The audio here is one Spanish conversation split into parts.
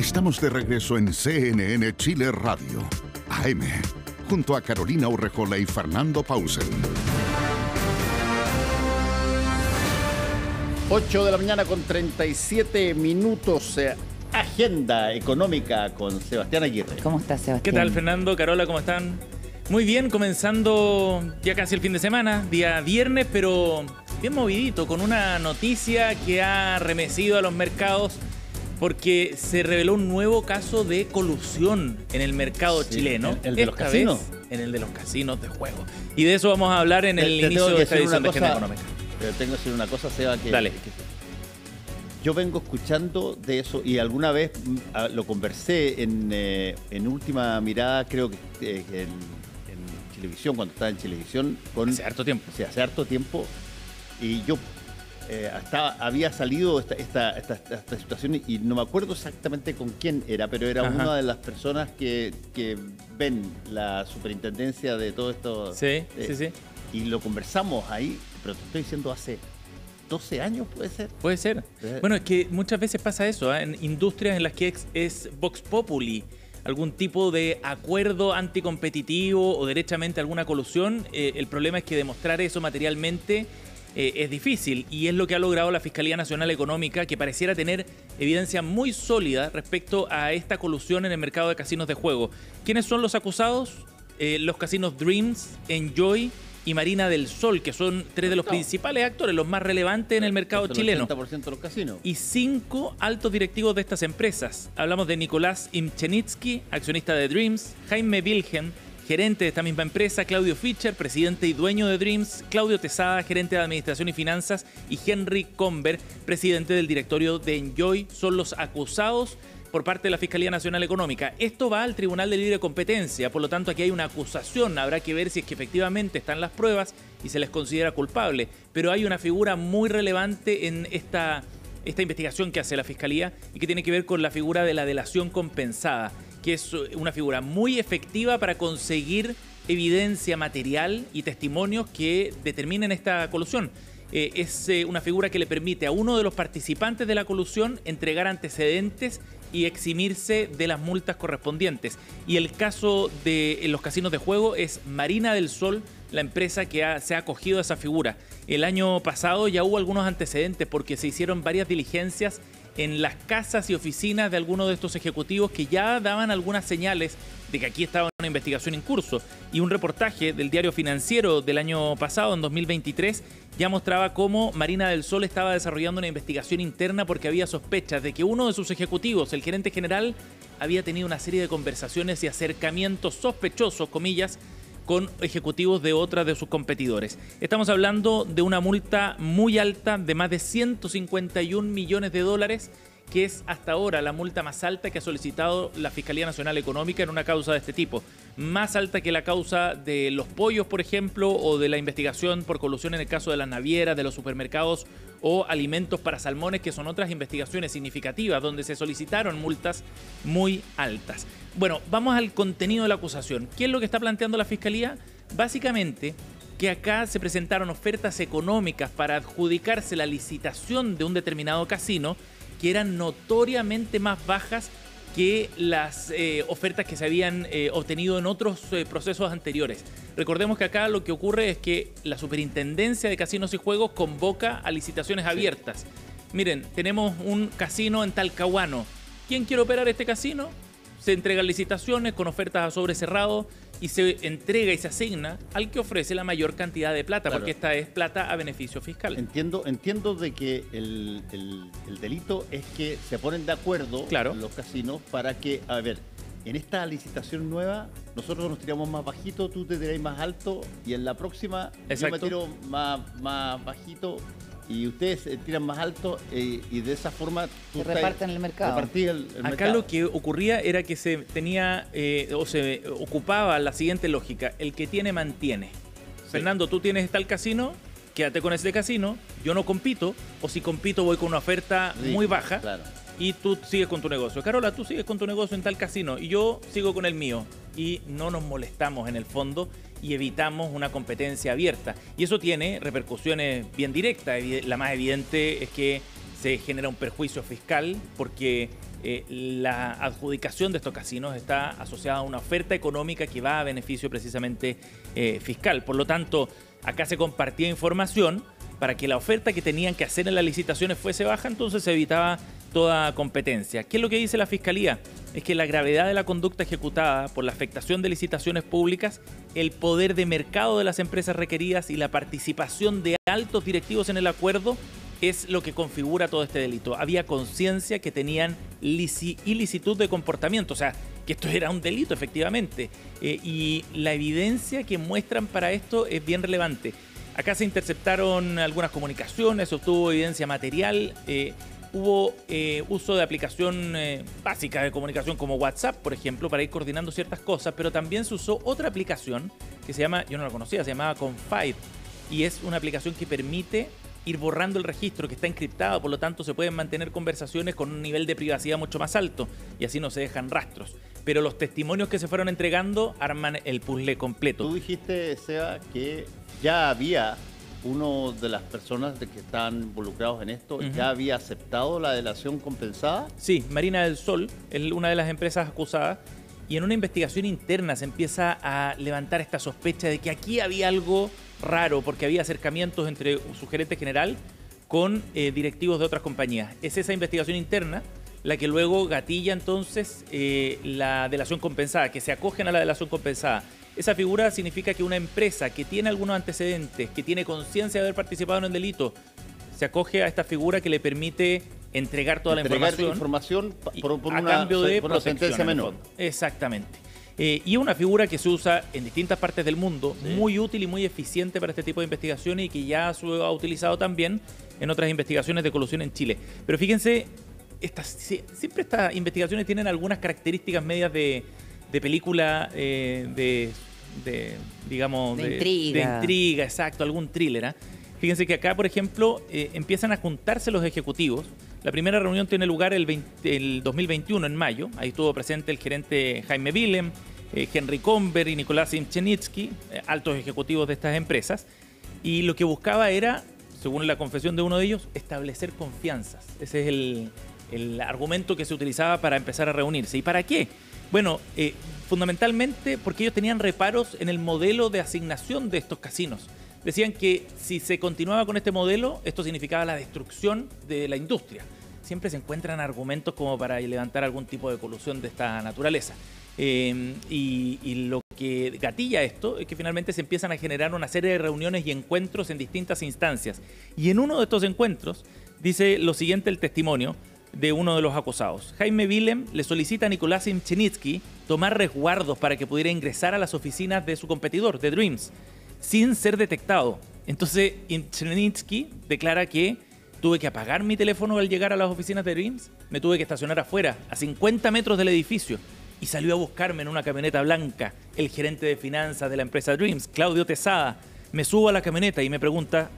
Estamos de regreso en CNN Chile Radio, AM, junto a Carolina Urrejola y Fernando Pausen. 8 de la mañana con 37 minutos. Agenda económica con Sebastián Aguirre. ¿Cómo estás, Sebastián? ¿Qué tal, Fernando? Carola, ¿cómo están? Muy bien, comenzando ya casi el fin de semana, día viernes, pero bien movidito, con una noticia que ha remecido a los mercados porque se reveló un nuevo caso de colusión en el mercado chileno. ¿El de los casinos? En el de los casinos de juego. Y de eso vamos a hablar en el inicio de esta edición de Agenda Económica. Pero tengo que decir una cosa, Seba, que... Dale. Yo vengo escuchando de eso y alguna vez lo conversé en Última Mirada, creo que en televisión, cuando estaba en televisión. Hace harto tiempo. Sí, hace harto tiempo. Y yo había salido esta situación y no me acuerdo exactamente con quién era, pero era una de las personas que ven la superintendencia de todo esto. Sí. Y lo conversamos ahí, pero te estoy diciendo hace 12 años, ¿puede ser? Puede ser. Bueno, es que muchas veces pasa eso, en industrias en las que es Vox Populi, algún tipo de acuerdo anticompetitivo o derechamente alguna colusión. El problema es que demostrar eso materialmente es difícil, y es lo que ha logrado la Fiscalía Nacional Económica, que pareciera tener evidencia muy sólida respecto a esta colusión en el mercado de casinos de juego. ¿Quiénes son los acusados? Los casinos Dreams, Enjoy y Marina del Sol, que son tres de los principales actores, los más relevantes en el mercado chileno. El 80% de los casinos. Y 5 altos directivos de estas empresas. Hablamos de Nicolás Imchenitsky, accionista de Dreams, Jaime Wilhelm, gerente de esta misma empresa, Claudio Fischer, presidente y dueño de Dreams, Claudio Tesada, gerente de Administración y Finanzas, y Henry Comber, presidente del directorio de Enjoy, son los acusados por parte de la Fiscalía Nacional Económica. Esto va al Tribunal de Libre Competencia, por lo tanto aquí hay una acusación, habrá que ver si es que efectivamente están las pruebas y se les considera culpable, pero hay una figura muy relevante en esta investigación que hace la Fiscalía y que tiene que ver con la figura de la delación compensada, que es una figura muy efectiva para conseguir evidencia material y testimonios que determinen esta colusión. Es una figura que le permite a uno de los participantes de la colusión entregar antecedentes y eximirse de las multas correspondientes. Y el caso de los casinos de juego es Marina del Sol, la empresa que se ha acogido a esa figura. El año pasado ya hubo algunos antecedentes porque se hicieron varias diligencias en las casas y oficinas de algunos de estos ejecutivos que ya daban algunas señales de que aquí estaba una investigación en curso. Y un reportaje del Diario Financiero del año pasado, en 2023, ya mostraba cómo Marina del Sol estaba desarrollando una investigación interna porque había sospechas de que uno de sus ejecutivos, el gerente general, había tenido una serie de conversaciones y acercamientos sospechosos, comillas, con ejecutivos de otras de sus competidores. Estamos hablando de una multa muy alta de más de 151 millones de dólares, que es hasta ahora la multa más alta que ha solicitado la Fiscalía Nacional Económica en una causa de este tipo. Más alta que la causa de los pollos, por ejemplo, o de la investigación por colusión en el caso de las navieras, de los supermercados o alimentos para salmones, que son otras investigaciones significativas donde se solicitaron multas muy altas. Bueno, vamos al contenido de la acusación. ¿Qué es lo que está planteando la Fiscalía? Básicamente, que acá se presentaron ofertas económicas para adjudicarse la licitación de un determinado casino que eran notoriamente más bajas que las ofertas que se habían obtenido en otros procesos anteriores. Recordemos que acá lo que ocurre es que la Superintendencia de Casinos y Juegos convoca a licitaciones abiertas. Miren, tenemos un casino en Talcahuano. ¿Quién quiere operar este casino? Se entregan licitaciones con ofertas a sobre cerrado y se entrega y se asigna al que ofrece la mayor cantidad de plata, claro, porque esta es plata a beneficio fiscal. Entiendo de que el delito es que se ponen de acuerdo, claro, los casinos para que, a ver, en esta licitación nueva nosotros nos tiramos más bajito, tú te tiráis más alto y en la próxima yo me tiro más bajito y ustedes tiran más alto y de esa forma se reparten el mercado. Acá lo que ocurría era que se tenía o se ocupaba la siguiente lógica: el que tiene mantiene. Sí. Fernando, tú tienes tal casino, quédate con ese casino, yo no compito, o si compito voy con una oferta muy baja, claro, y tú sigues con tu negocio. Carola, tú sigues con tu negocio en tal casino y yo sigo con el mío. Y no nos molestamos en el fondo y evitamos una competencia abierta. Y eso tiene repercusiones bien directas. La más evidente es que se genera un perjuicio fiscal porque la adjudicación de estos casinos está asociada a una oferta económica que va a beneficio precisamente fiscal. Por lo tanto, acá se compartía información para que la oferta que tenían que hacer en las licitaciones fuese baja, entonces se evitaba toda competencia. ¿Qué es lo que dice la Fiscalía? Es que la gravedad de la conducta ejecutada por la afectación de licitaciones públicas, el poder de mercado de las empresas requeridas y la participación de altos directivos en el acuerdo es lo que configura todo este delito. Había conciencia que tenían ilicitud de comportamiento, o sea, que esto era un delito efectivamente. Y la evidencia que muestran para esto es bien relevante. Acá se interceptaron algunas comunicaciones, se obtuvo evidencia material, hubo uso de aplicación básica de comunicación como WhatsApp, por ejemplo, para ir coordinando ciertas cosas, pero también se usó otra aplicación que se llama, yo no la conocía, se llamaba Confide, y es una aplicación que permite ir borrando el registro que está encriptado, por lo tanto se pueden mantener conversaciones con un nivel de privacidad mucho más alto y así no se dejan rastros. Pero los testimonios que se fueron entregando arman el puzzle completo. Tú dijiste, Seba, que ya había uno de las personas que están involucrados en esto, ¿ya había aceptado la delación compensada? Sí, Marina del Sol es una de las empresas acusadas y en una investigación interna se empieza a levantar esta sospecha de que aquí había algo raro porque había acercamientos entre su gerente general con directivos de otras compañías. Es esa investigación interna la que luego gatilla entonces la delación compensada, que se acogen a la delación compensada. Esa figura significa que una empresa que tiene algunos antecedentes, que tiene conciencia de haber participado en el delito, se acoge a esta figura que le permite entregar toda la información por a cambio de una sentencia menor. Exactamente. Y es una figura que se usa en distintas partes del mundo, muy útil y muy eficiente para este tipo de investigaciones y que ya se ha utilizado también en otras investigaciones de colusión en Chile. Pero fíjense, siempre estas investigaciones tienen algunas características medias de película, de intriga, exacto, algún thriller. ¿Eh? Fíjense que acá, por ejemplo, empiezan a juntarse los ejecutivos. La primera reunión tiene lugar el 2021, en mayo. Ahí estuvo presente el gerente Jaime Willem, Henry Comber y Nicolás Imchenitsky, altos ejecutivos de estas empresas. Y lo que buscaba era, según la confesión de uno de ellos, establecer confianzas. Ese es el argumento que se utilizaba para empezar a reunirse. ¿Y para qué? Bueno, fundamentalmente porque ellos tenían reparos en el modelo de asignación de estos casinos. Decían que si se continuaba con este modelo, esto significaba la destrucción de la industria. Siempre se encuentran argumentos como para levantar algún tipo de colusión de esta naturaleza. Y lo que gatilla esto es que finalmente se empiezan a generar una serie de reuniones y encuentros en distintas instancias. Y en uno de estos encuentros dice lo siguiente el testimonio de uno de los acusados. Jaime Willem le solicita a Nicolás Imchenitsky tomar resguardos para que pudiera ingresar a las oficinas de su competidor, de Dreams, sin ser detectado. Entonces Imchenitsky declara que tuve que apagar mi teléfono al llegar a las oficinas de Dreams, me tuve que estacionar afuera, a 50 metros del edificio, y salió a buscarme en una camioneta blanca el gerente de finanzas de la empresa Dreams, Claudio Tesada. Me subo a la camioneta y me pregunta,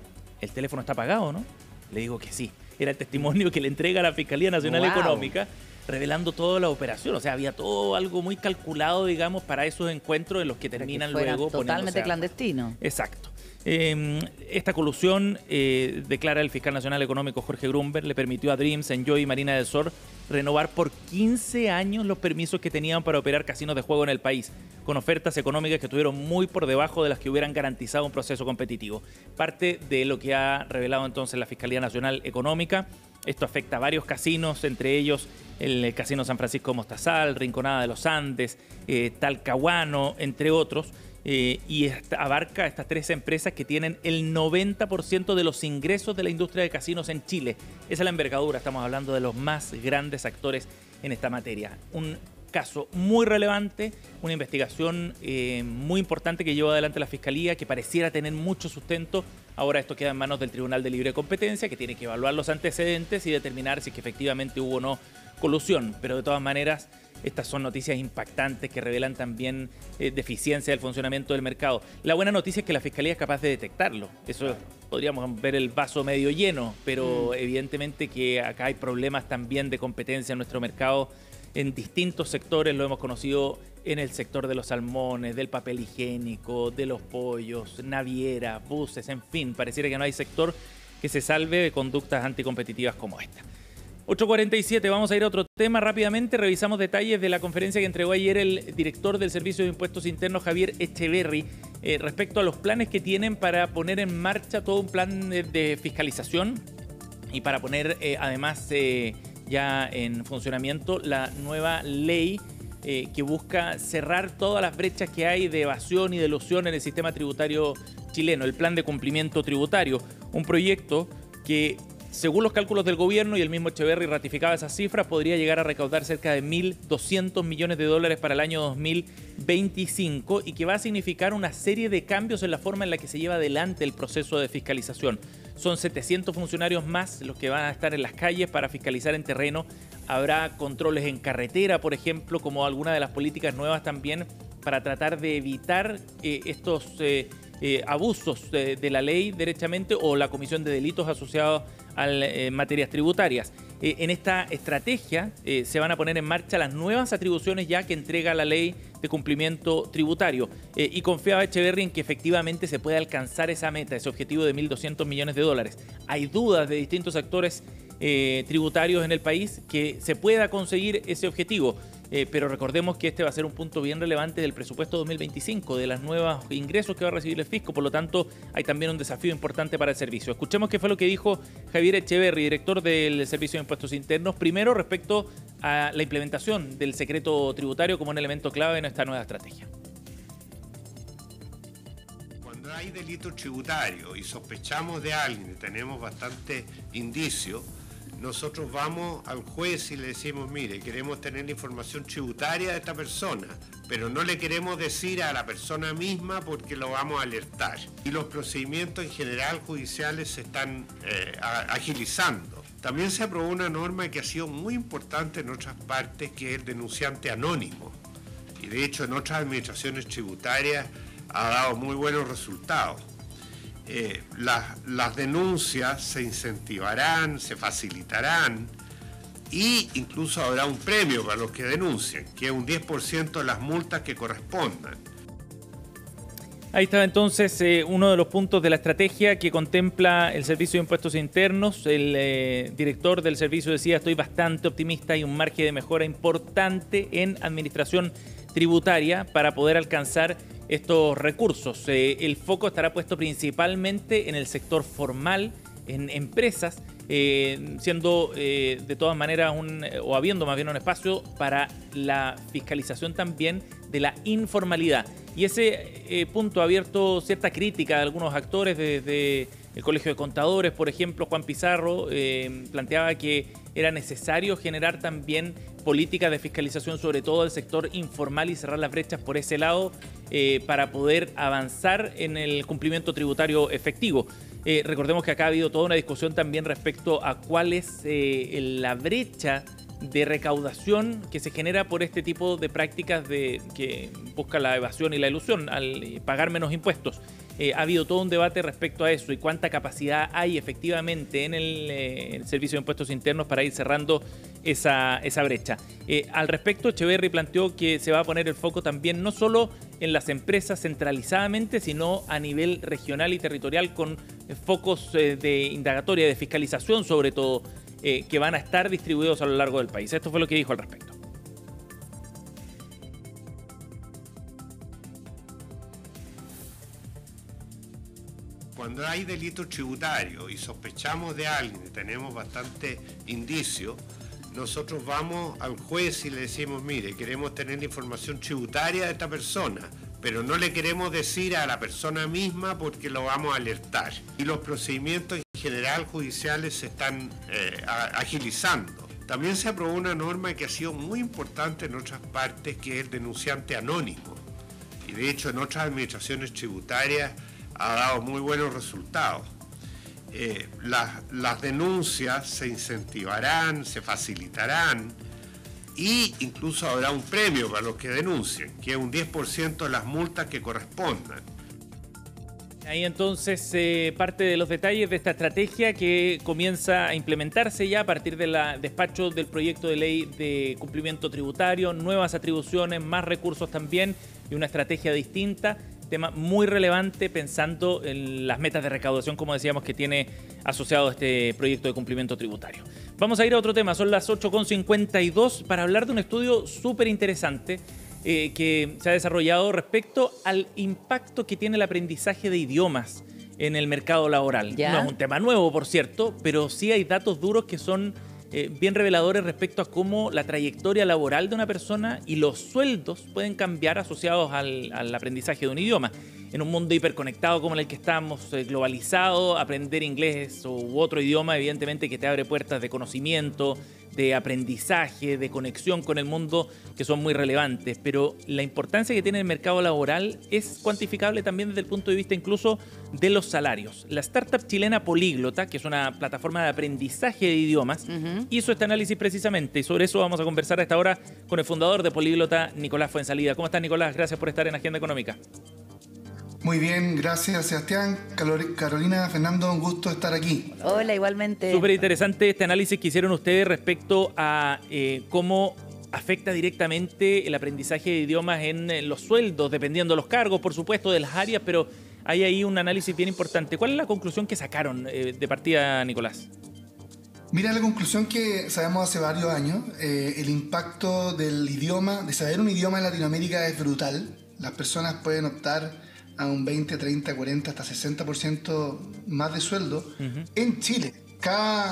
¿el teléfono está apagado, no? Le digo que sí. Era el testimonio que le entrega a la Fiscalía Nacional Económica, revelando toda la operación. O sea, había todo algo muy calculado, digamos, para esos encuentros en los que terminan luego totalmente clandestino. Exacto. Esta colusión, declara el fiscal nacional económico Jorge Grunberg, le permitió a Dreams, Enjoy y Marina del Sol renovar por 15 años los permisos que tenían para operar casinos de juego en el país, con ofertas económicas que estuvieron muy por debajo de las que hubieran garantizado un proceso competitivo. Parte de lo que ha revelado entonces la Fiscalía Nacional Económica. Esto afecta a varios casinos, entre ellos el Casino San Francisco Mostazal, Rinconada de los Andes, Talcahuano, entre otros. Y abarca a estas tres empresas que tienen el 90% de los ingresos de la industria de casinos en Chile. Esa es la envergadura, estamos hablando de los más grandes actores en esta materia. Un caso muy relevante, una investigación muy importante que lleva adelante la Fiscalía, que pareciera tener mucho sustento. Ahora esto queda en manos del Tribunal de Libre Competencia, que tiene que evaluar los antecedentes y determinar si es que efectivamente hubo o no colusión. Pero de todas maneras, estas son noticias impactantes que revelan también deficiencia del funcionamiento del mercado. La buena noticia es que la Fiscalía es capaz de detectarlo. Eso podríamos ver el vaso medio lleno, pero evidentemente que acá hay problemas también de competencia en nuestro mercado en distintos sectores. Lo hemos conocido en el sector de los salmones, del papel higiénico, de los pollos, navieras, buses, en fin. Pareciera que no hay sector que se salve de conductas anticompetitivas como esta. 8:47, vamos a ir a otro tema rápidamente. Revisamos detalles de la conferencia que entregó ayer el director del Servicio de Impuestos Internos, Javier Echeverry, respecto a los planes que tienen para poner en marcha todo un plan de fiscalización y para poner además ya en funcionamiento la nueva ley que busca cerrar todas las brechas que hay de evasión y de elusión en el sistema tributario chileno, el plan de cumplimiento tributario, un proyecto que, según los cálculos del gobierno, y el mismo Echeverry ratificaba esas cifras, podría llegar a recaudar cerca de 1.200 millones de dólares para el año 2025 y que va a significar una serie de cambios en la forma en la que se lleva adelante el proceso de fiscalización. Son 700 funcionarios más los que van a estar en las calles para fiscalizar en terreno. Habrá controles en carretera, por ejemplo, como alguna de las políticas nuevas también para tratar de evitar estos abusos de la ley derechamente o la comisión de delitos asociados a materias tributarias. En esta estrategia se van a poner en marcha las nuevas atribuciones ya que entrega la ley de cumplimiento tributario y confiaba Echeverry en que efectivamente se puede alcanzar esa meta, ese objetivo de 1.200 millones de dólares. Hay dudas de distintos actores tributarios en el país que se pueda conseguir ese objetivo. Pero recordemos que este va a ser un punto bien relevante del presupuesto 2025, de los nuevos ingresos que va a recibir el fisco, por lo tanto hay también un desafío importante para el servicio. Escuchemos qué fue lo que dijo Javier Echeverry, director del Servicio de Impuestos Internos, primero respecto a la implementación del secreto tributario como un elemento clave en esta nueva estrategia. Cuando hay delito tributario y sospechamos de alguien y tenemos bastante indicio, nosotros vamos al juez y le decimos, mire, queremos tener la información tributaria de esta persona, pero no le queremos decir a la persona misma porque lo vamos a alertar. Y los procedimientos en general judiciales se están agilizando. También se aprobó una norma que ha sido muy importante en otras partes, que es el denunciante anónimo. Y de hecho en otras administraciones tributarias ha dado muy buenos resultados. Las denuncias se incentivarán, se facilitarán e incluso habrá un premio para los que denuncien, que es un 10% de las multas que correspondan. Ahí está entonces uno de los puntos de la estrategia que contempla el Servicio de Impuestos Internos. El director del servicio decía, estoy bastante optimista, hay un margen de mejora importante en administración tributaria para poder alcanzar estos recursos. El foco estará puesto principalmente en el sector formal, en empresas, siendo de todas maneras o habiendo más bien un espacio para la fiscalización también de la informalidad. Y ese punto ha abierto cierta crítica de algunos actores desde el Colegio de Contadores, por ejemplo, Juan Pizarro planteaba que era necesario generar también políticas de fiscalización, sobre todo del sector informal, y cerrar las brechas por ese lado para poder avanzar en el cumplimiento tributario efectivo. Recordemos que acá ha habido toda una discusión también respecto a cuál es la brecha de recaudación que se genera por este tipo de prácticas que busca la evasión y la elusión al pagar menos impuestos. Ha habido todo un debate respecto a eso y cuánta capacidad hay efectivamente en el Servicio de Impuestos Internos para ir cerrando esa brecha. Al respecto, Echeverry planteó que se va a poner el foco también no solo en las empresas centralizadamente, sino a nivel regional y territorial con focos de indagatoria, de fiscalización sobre todo, que van a estar distribuidos a lo largo del país. Esto fue lo que dijo al respecto. Cuando hay delito tributario y sospechamos de alguien y tenemos bastante indicio, nosotros vamos al juez y le decimos, mire, queremos tener la información tributaria de esta persona, pero no le queremos decir a la persona misma porque lo vamos a alertar. Y los procedimientos en general judiciales se están agilizando. También se aprobó una norma que ha sido muy importante en otras partes, que es el denunciante anónimo. Y de hecho en otras administraciones tributarias ha dado muy buenos resultados. Las denuncias se incentivarán, se facilitarán e incluso habrá un premio para los que denuncien, que es un 10% de las multas que correspondan. Ahí entonces parte de los detalles de esta estrategia que comienza a implementarse ya a partir del despacho del proyecto de ley de cumplimiento tributario, nuevas atribuciones, más recursos también y una estrategia distinta tema muy relevante pensando en las metas de recaudación, como decíamos, que tiene asociado este proyecto de cumplimiento tributario. Vamos a ir a otro tema, son las 8:52 para hablar de un estudio súper interesante que se ha desarrollado respecto al impacto que tiene el aprendizaje de idiomas en el mercado laboral. ¿Ya? No es un tema nuevo, por cierto, pero sí hay datos duros que son bien reveladores respecto a cómo la trayectoria laboral de una persona y los sueldos pueden cambiar asociados al aprendizaje de un idioma. En un mundo hiperconectado como el que estamos, globalizado, aprender inglés u otro idioma, evidentemente que te abre puertas de conocimiento, de aprendizaje, de conexión con el mundo, que son muy relevantes. Pero la importancia que tiene el mercado laboral es cuantificable también desde el punto de vista incluso de los salarios. La startup chilena Políglota, que es una plataforma de aprendizaje de idiomas, hizo este análisis precisamente, y sobre eso vamos a conversar a esta hora con el fundador de Políglota, Nicolás Fuenzalida. ¿Cómo estás, Nicolás? Gracias por estar en Agenda Económica. Muy bien, gracias Sebastián, Carolina, Fernando, un gusto estar aquí. Hola, igualmente. Súper interesante este análisis que hicieron ustedes respecto a cómo afecta directamente el aprendizaje de idiomas en los sueldos, dependiendo de los cargos, por supuesto, de las áreas, pero hay ahí un análisis bien importante. ¿Cuál es la conclusión que sacaron de partida, Nicolás? Mira, la conclusión que sabemos hace varios años, el impacto del idioma, de saber un idioma en Latinoamérica es brutal. Las personas pueden optar a un 20, 30, 40, hasta 60% más de sueldo en Chile.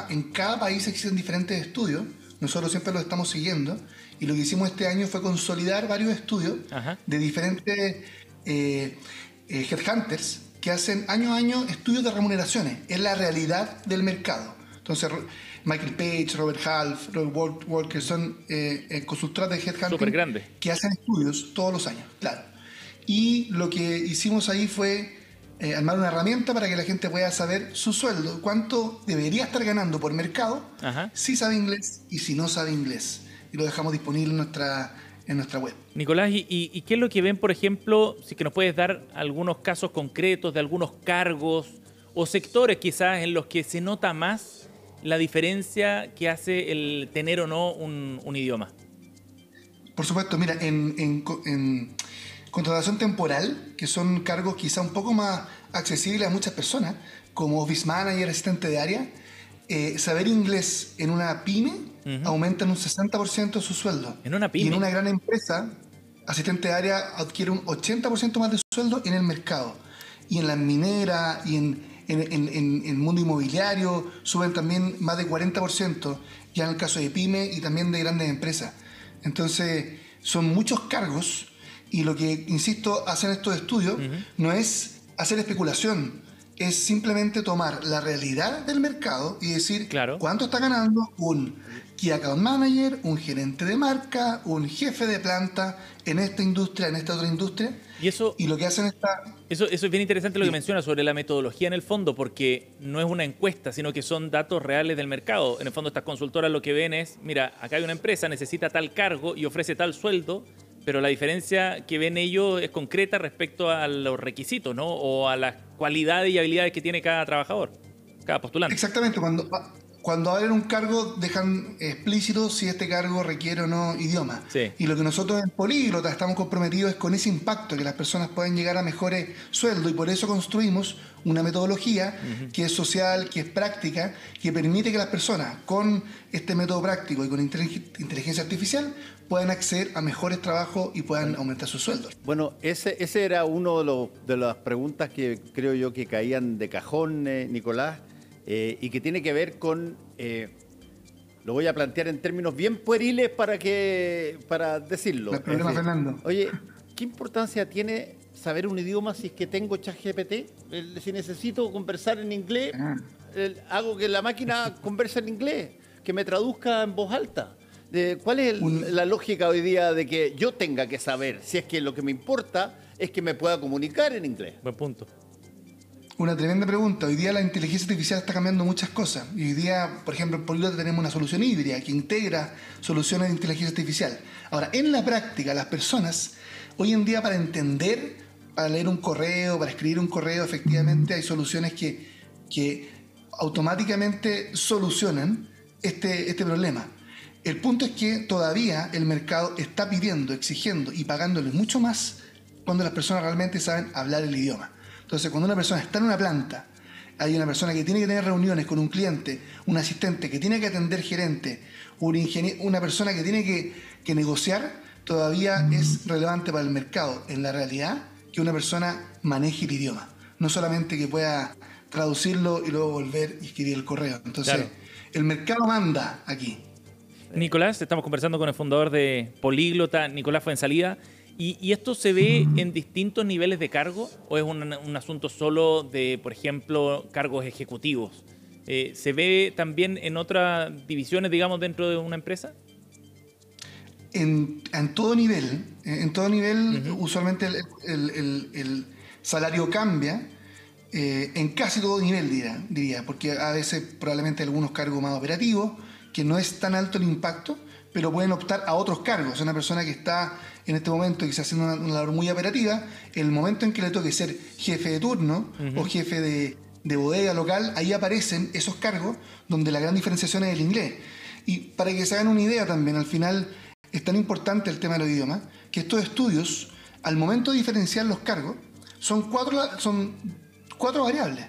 En cada país existen diferentes estudios, nosotros siempre los estamos siguiendo, y lo que hicimos este año fue consolidar varios estudios de diferentes headhunters que hacen año a año estudios de remuneraciones. Es la realidad del mercado. Entonces, Michael Page, Robert Half, Robert Walker son consultoras de headhunting que hacen estudios todos los años, claro. Y lo que hicimos ahí fue armar una herramienta para que la gente pueda saber su sueldo, cuánto debería estar ganando por mercado, si sabe inglés y si no sabe inglés. Y lo dejamos disponible en nuestra web. Nicolás, ¿y qué es lo que ven, por ejemplo, si que nos puedes dar algunos casos concretos de algunos cargos o sectores quizás en los que se nota más la diferencia que hace el tener o no un idioma? Por supuesto, mira, en contratación temporal, que son cargos quizá un poco más accesibles a muchas personas, como office manager, asistente de área, saber inglés en una pyme aumenta en un 60% su sueldo. ¿En una pyme? Y en una gran empresa, asistente de área adquiere un 80% más de sueldo en el mercado. Y en las mineras y en el mundo inmobiliario suben también más de 40%, ya en el caso de pyme y también de grandes empresas. Entonces, son muchos cargos. Y lo que, insisto, hacen estos estudios no es hacer especulación, es simplemente tomar la realidad del mercado y decir cuánto está ganando un Key Account Manager, un gerente de marca, un jefe de planta en esta industria, en esta otra industria. Y lo que hacen Eso es bien interesante lo que menciona sobre la metodología en el fondo, porque no es una encuesta, sino que son datos reales del mercado. En el fondo estas consultoras lo que ven es, mira, acá hay una empresa, necesita tal cargo y ofrece tal sueldo, pero la diferencia que ven ellos es concreta respecto a los requisitos, ¿no? O a las cualidades y habilidades que tiene cada trabajador, cada postulante. Exactamente, cuando abren un cargo dejan explícito si este cargo requiere o no idioma. Sí. Y lo que nosotros en Políglota estamos comprometidos es con ese impacto, que las personas puedan llegar a mejores sueldos, y por eso construimos una metodología que es social, que es práctica, que permite que las personas con este método práctico y con inteligencia artificial puedan acceder a mejores trabajos y puedan aumentar sus sueldos. Bueno, ese era uno de las preguntas que creo yo que caían de cajón, Nicolás, y que tiene que ver con, lo voy a plantear en términos bien pueriles para decirlo. No hay problema, Fernando. Oye, ¿qué importancia tiene saber un idioma si es que tengo ChatGPT? Si necesito conversar en inglés, hago que la máquina converse en inglés, que me traduzca en voz alta. ¿Cuál es la lógica hoy día de que yo tenga que saber si es que lo que me importa es que me pueda comunicar en inglés? Buen punto. Una tremenda pregunta. Hoy día la inteligencia artificial está cambiando muchas cosas. Y hoy día, por ejemplo, en Políglota tenemos una solución híbrida que integra soluciones de inteligencia artificial. Ahora, en la práctica, las personas, hoy en día para entender, para leer un correo, para escribir un correo, efectivamente hay soluciones que automáticamente solucionan este problema. El punto es que todavía el mercado está pidiendo, exigiendo y pagándole mucho más cuando las personas realmente saben hablar el idioma. Entonces, cuando una persona está en una planta, hay una persona que tiene que tener reuniones con un cliente, un asistente que tiene que atender gerente, una persona que tiene que negociar, todavía es relevante para el mercado, en la realidad, que una persona maneje el idioma. No solamente que pueda traducirlo y luego volver y escribir el correo. Entonces, claro, el mercado manda aquí. Nicolás, estamos conversando con el fundador de Políglota, Nicolás Fuenzalida. ¿Y esto se ve en distintos niveles de cargo o es un asunto solo de, por ejemplo, cargos ejecutivos? ¿Se ve también en otras divisiones, digamos, dentro de una empresa? En todo nivel. Usualmente el salario cambia en casi todo nivel, diría, porque a veces probablemente algunos cargos más operativos, que no es tan alto el impacto, pero pueden optar a otros cargos. Una persona que está en este momento y que está haciendo una labor muy operativa, el momento en que le toque ser jefe de turno o jefe de bodega local, ahí aparecen esos cargos donde la gran diferenciación es el inglés. Y para que se hagan una idea también, al final es tan importante el tema de los idiomas, que estos estudios, al momento de diferenciar los cargos, son cuatro variables.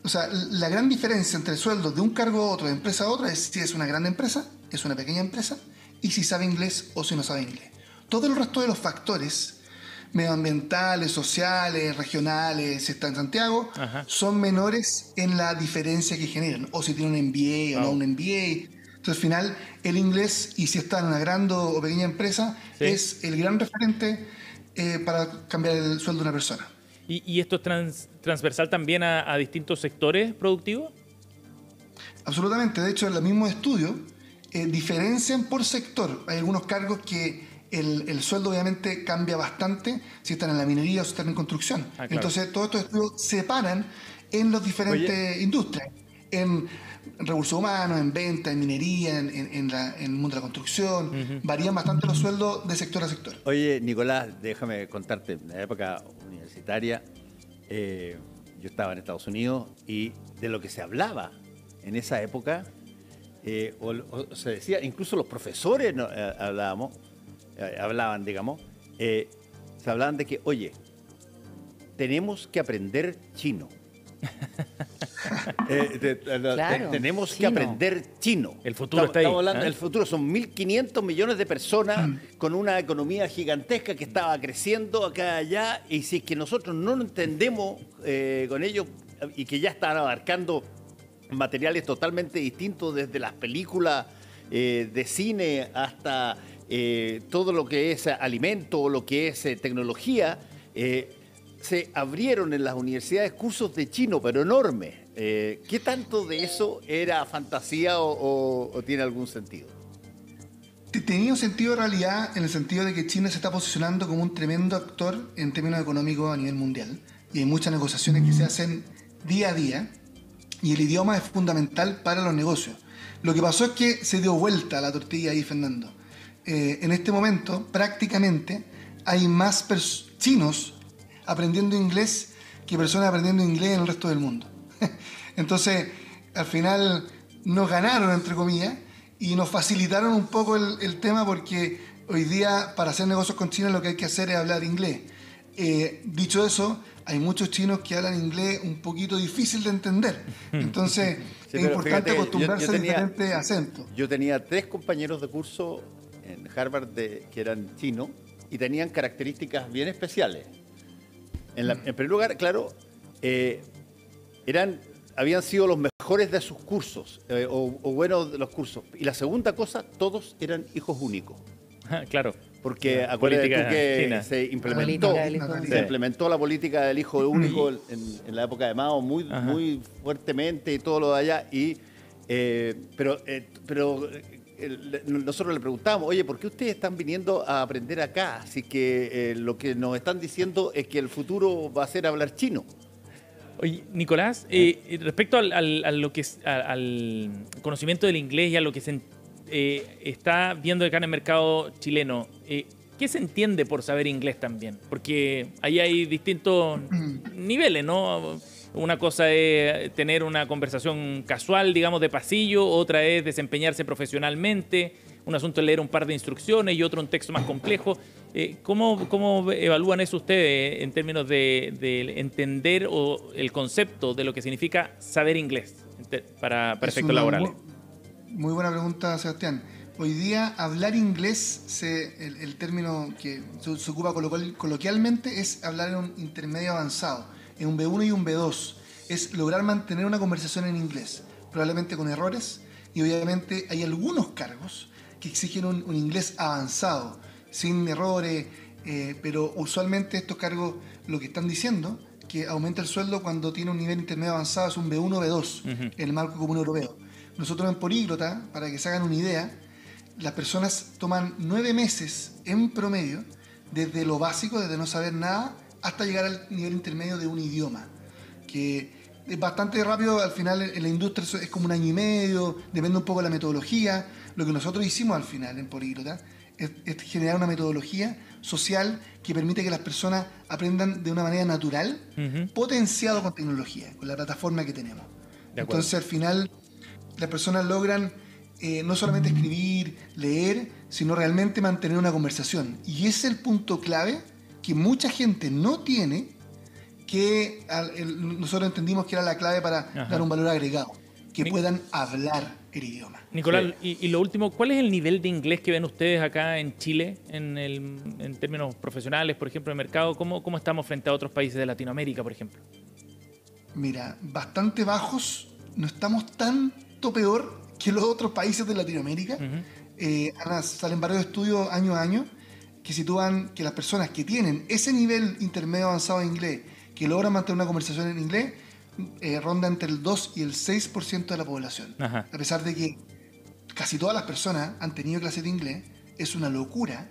O sea, la gran diferencia entre sueldos de un cargo a otro, de empresa a otra, es si es una gran empresa, es una pequeña empresa, y si sabe inglés o si no sabe inglés. Todo el resto de los factores medioambientales, sociales, regionales, si está en Santiago, son menores en la diferencia que generan, o si tiene un MBA o no un MBA. Entonces, al final, el inglés, y si está en una gran o pequeña empresa, es el gran referente para cambiar el sueldo de una persona. ¿Y esto es transversal también a distintos sectores productivos? Absolutamente. De hecho, en el mismo estudio diferencian por sector. Hay algunos cargos que el sueldo obviamente cambia bastante si están en la minería o si están en construcción. Claro. Entonces, todos estos estudios separan en las diferentes industrias. En recursos humanos, en venta, en minería, en el mundo de la construcción. Varían bastante los sueldos de sector a sector. Oye, Nicolás, déjame contarte. En la época universitaria, yo estaba en Estados Unidos y de lo que se hablaba en esa época, o se decía, incluso los profesores hablaban, digamos, se hablaban de que, oye, tenemos que aprender chino. Claro, tenemos que aprender chino. El futuro está ahí. Estamos hablando del futuro. Son 1.500 millones de personas con una economía gigantesca que estaba creciendo acá y allá. Y si es que nosotros no lo entendemos con ellos y que ya están abarcando materiales totalmente distintos, desde las películas de cine hasta todo lo que es alimento o lo que es tecnología, se abrieron en las universidades cursos de chino, pero enormes. ¿Qué tanto de eso era fantasía o tiene algún sentido? Tenía un sentido de realidad, en el sentido de que China se está posicionando como un tremendo actor en términos económicos a nivel mundial. Y hay muchas negociaciones que se hacen día a día. Y el idioma es fundamental para los negocios. Lo que pasó es que se dio vuelta la tortilla ahí, Fernando. En este momento, prácticamente, hay más chinos aprendiendo inglés que personas aprendiendo inglés en el resto del mundo. Entonces, al final, nos ganaron, entre comillas, y nos facilitaron un poco el tema, porque hoy día, para hacer negocios con China, lo que hay que hacer es hablar inglés. Dicho eso, hay muchos chinos que hablan inglés un poquito difícil de entender. Entonces, es importante acostumbrarse a diferentes acentos. Yo tenía 3 compañeros de curso en Harvard que eran chinos y tenían características bien especiales. En primer lugar, claro, habían sido los mejores de sus cursos, o buenos de los cursos. Y la segunda cosa, todos eran hijos únicos. Claro. Porque acuérdate tú que se implementó la política del hijo único en la época de Mao muy fuertemente y todo lo de allá. Pero nosotros le preguntábamos, oye, ¿por qué ustedes están viniendo a aprender acá? Así que lo que nos están diciendo es que el futuro va a ser hablar chino. Oye, Nicolás, respecto al conocimiento del inglés y a lo que se está viendo acá en el mercado chileno, ¿qué se entiende por saber inglés también? Porque ahí hay distintos niveles, ¿no? Una cosa es tener una conversación casual, digamos, de pasillo, otra es desempeñarse profesionalmente, un asunto es leer un par de instrucciones y otro un texto más complejo. ¿Cómo evalúan eso ustedes en términos de entender el concepto de lo que significa saber inglés para efectos laborales? Muy buena pregunta, Sebastián. Hoy día hablar inglés, el término que se ocupa coloquialmente es hablar en un intermedio avanzado, en un B1 y un B2. Es lograr mantener una conversación en inglés, probablemente con errores, y obviamente hay algunos cargos que exigen un inglés avanzado, sin errores, pero usualmente estos cargos lo que están diciendo que aumenta el sueldo cuando tiene un nivel intermedio avanzado, es un B1 o B2, en el marco común europeo. Nosotros en Políglota, para que se hagan una idea, las personas toman 9 meses en promedio, desde lo básico, desde no saber nada, hasta llegar al nivel intermedio de un idioma, que es bastante rápido. Al final en la industria es como 1 año y medio, depende un poco de la metodología. Lo que nosotros hicimos al final en Políglota es generar una metodología social que permite que las personas aprendan de una manera natural, potenciado con tecnología, con la plataforma que tenemos. Entonces al final las personas logran no solamente escribir, leer, sino realmente mantener una conversación. Y ese es el punto clave que mucha gente no tiene, que nosotros entendimos que era la clave para dar un valor agregado, que puedan hablar el idioma. Nicolás, y lo último, ¿cuál es el nivel de inglés que ven ustedes acá en Chile en términos profesionales, por ejemplo, de mercado? ¿Cómo estamos frente a otros países de Latinoamérica, por ejemplo? Mira, bastante bajos, no estamos tanto peor que los otros países de Latinoamérica. Salen varios estudios año a año que sitúan que las personas que tienen ese nivel intermedio avanzado de inglés, que logran mantener una conversación en inglés, ronda entre el 2 y el 6% de la población. A pesar de que casi todas las personas han tenido clases de inglés, es una locura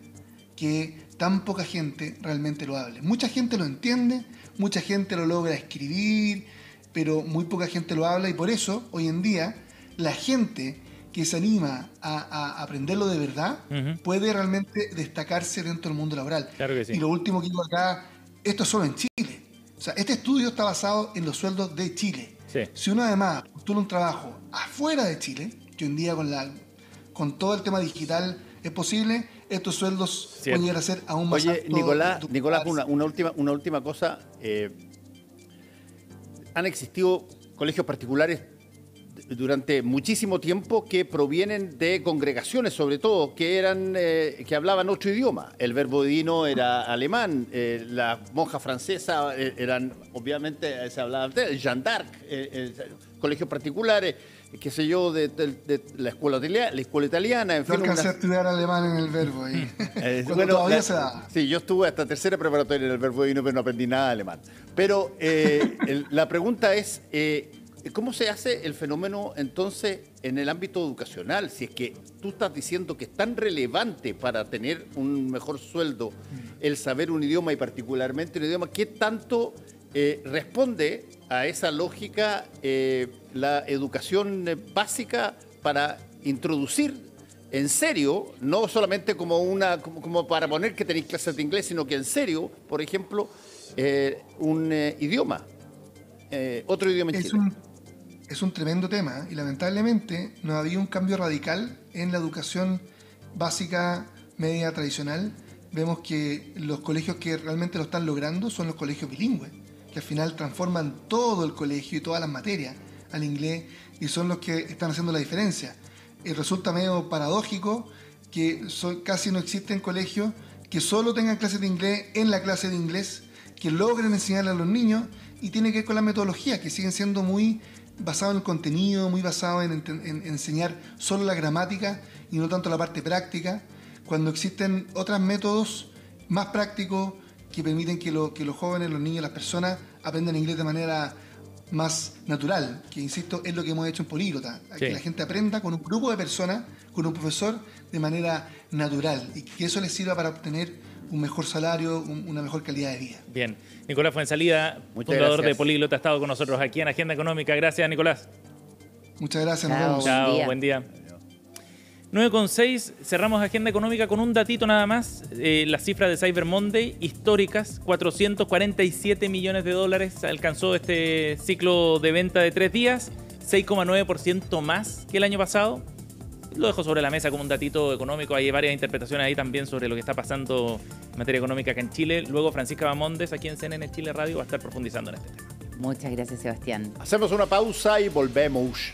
que tan poca gente realmente lo hable. Mucha gente lo entiende, mucha gente lo logra escribir, pero muy poca gente lo habla, y por eso hoy en día la gente que se anima a aprenderlo de verdad puede realmente destacarse dentro del mundo laboral. Claro que sí. Y lo último que digo acá, esto es solo en Chile. O sea, este estudio está basado en los sueldos de Chile. Sí. Si uno además postula un trabajo afuera de Chile, que hoy en día con todo el tema digital es posible, estos sueldos pueden llegar a ser aún más altos. Oye, Nicolás, una última cosa. Han existido colegios particulares durante muchísimo tiempo que provienen de congregaciones, sobre todo, que hablaban otro idioma. El verbodino era alemán, las monjas francesas eran, obviamente, se hablaba el Jeanne d'Arc, colegios particulares, qué sé yo, de la escuela italiana. En fin, yo alcancé a estudiar alemán en el verbo ahí. Todavía se da. Sí, yo estuve hasta tercera preparatoria en el verbodino, pero no aprendí nada de alemán. Pero la pregunta es, ¿cómo se hace el fenómeno entonces en el ámbito educacional? Si es que tú estás diciendo que es tan relevante para tener un mejor sueldo el saber un idioma, y particularmente un idioma, ¿qué tanto responde a esa lógica la educación básica para introducir en serio, no solamente como para poner que tenéis clases de inglés, sino que en serio, por ejemplo, un idioma, otro idioma en Chile? Es un tremendo tema, y lamentablemente no ha habido un cambio radical en la educación básica media tradicional. Vemos que los colegios que realmente lo están logrando son los colegios bilingües, que al final transforman todo el colegio y todas las materias al inglés, y son los que están haciendo la diferencia. Resulta medio paradójico que casi no existen colegios que solo tengan clases de inglés en la clase de inglés, que logren enseñarle a los niños, y tiene que ver con la metodología, que siguen siendo muy basado en el contenido, muy basado en enseñar solo la gramática y no tanto la parte práctica, cuando existen otros métodos más prácticos que permiten que los jóvenes, los niños, las personas aprendan inglés de manera más natural, que insisto, es lo que hemos hecho en Políglota, que la gente aprenda con un grupo de personas, con un profesor, de manera natural, y que eso les sirva para obtener un mejor salario, una mejor calidad de vida. Bien. Nicolás Fuenzalida, fundador de Políglota, ha estado con nosotros aquí en Agenda Económica. Gracias, Nicolás. Muchas gracias, nos vemos. Chao, buen día. 9:06, cerramos Agenda Económica con un datito nada más. Las cifras de Cyber Monday históricas, 447 millones de dólares alcanzó este ciclo de venta de 3 días, 6,9% más que el año pasado. Lo dejo sobre la mesa como un datito económico. Hay varias interpretaciones ahí también sobre lo que está pasando materia económica acá en Chile. Luego Francisca Bamondes, aquí en CNN Chile Radio, va a estar profundizando en este tema. Muchas gracias, Sebastián. Hacemos una pausa y volvemos.